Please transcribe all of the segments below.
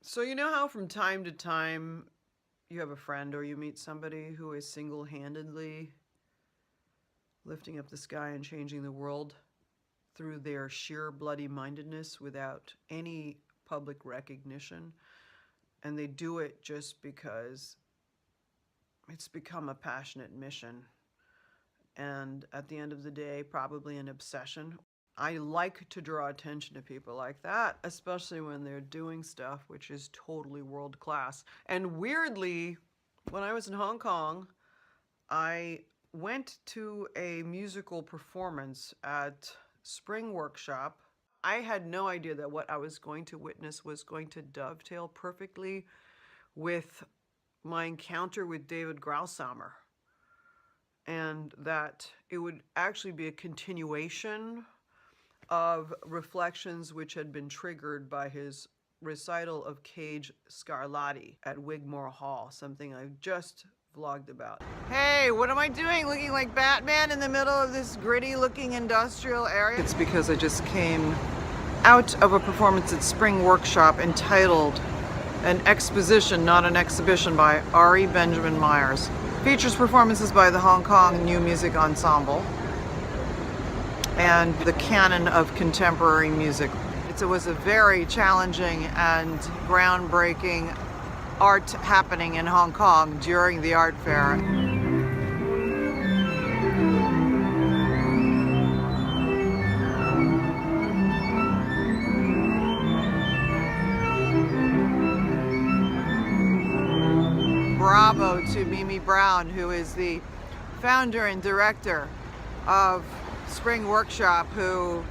So you know how from time to time you have a friend or you meet somebody who is single-handedly lifting up the sky and changing the world through their sheer bloody-mindedness without any public recognition, and they do it just because it's become a passionate mission, and at the end of the day, probably an obsession. I like to draw attention to people like that, especially when they're doing stuff which is totally world class. And weirdly, when I was in Hong Kong, I went to a musical performance at Spring Workshop. I had no idea that what I was going to witness was going to dovetail perfectly with my encounter with David Greilsammer, and that it would actually be a continuation of reflections which had been triggered by his recital of Cage Scarlatti at Wigmore Hall, something I just vlogged about. Hey, what am I doing looking like Batman in the middle of this gritty looking industrial area? It's because I just came out of a performance at Spring Workshop entitled An Exposition, Not an Exhibition by Ari Benjamin Meyers. Features performances by the Hong Kong New Music Ensemble and the canon of contemporary music. It was a very challenging and groundbreaking art happening in Hong Kong during the art fair. Bravo to Mimi Brown, who is the founder and director of Spring Workshop, who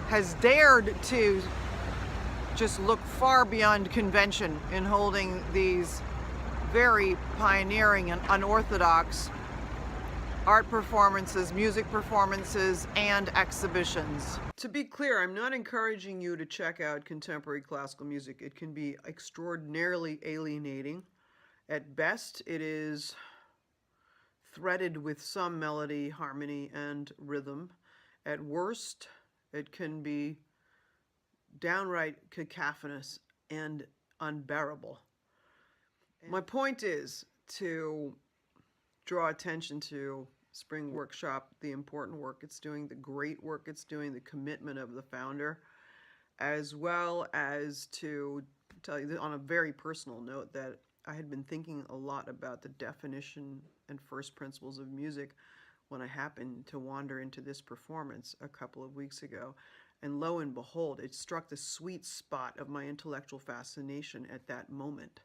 has dared to just look far beyond convention in holding these very pioneering and unorthodox art performances, music performances, and exhibitions. To be clear, I'm not encouraging you to check out contemporary classical music. It can be extraordinarily alienating. At best, it is threaded with some melody, harmony, and rhythm. At worst, it can be downright cacophonous and unbearable. My point is to draw attention to Spring Workshop, the important work it's doing, the great work it's doing, the commitment of the founder, as well as to tell you on a very personal note that I had been thinking a lot about the definition and first principles of music when I happened to wander into this performance a couple of weeks ago. And lo and behold, it struck the sweet spot of my intellectual fascination at that moment.